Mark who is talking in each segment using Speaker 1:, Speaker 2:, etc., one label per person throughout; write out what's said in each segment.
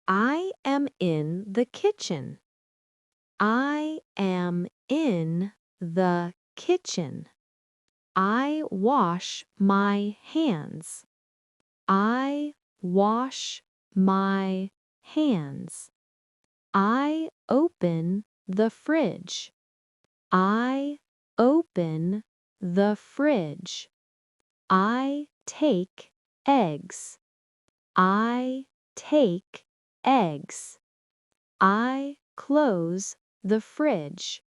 Speaker 1: I am in the kitchen. I am in the kitchen. I wash my hands. I wash my hands. I open the fridge. I open the fridge. I take eggs. I take eggs. I close the fridge.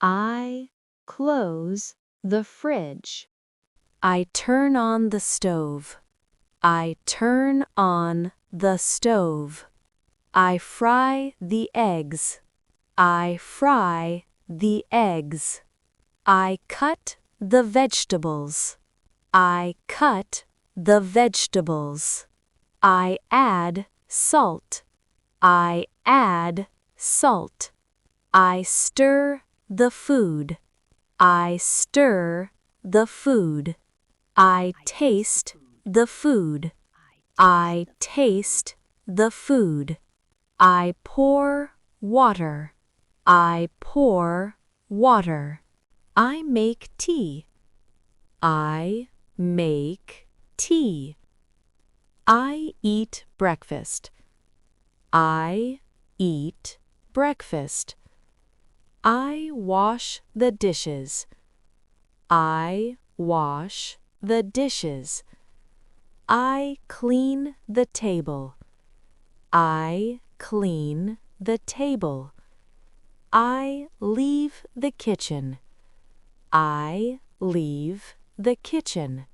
Speaker 1: I close the fridge. I turn on the stove. I turn on the stove. I fry the eggs. I fry the eggs. I cut the vegetables. I cut the vegetables. I add salt. I add salt. I stir the food. I stir the food. I taste the food. I taste the food. I pour water. I pour water. I make tea. I make tea. I eat breakfast. I eat breakfast. I wash the dishes. I wash the dishes. I clean the table. I clean the table. I leave the kitchen. I leave the kitchen.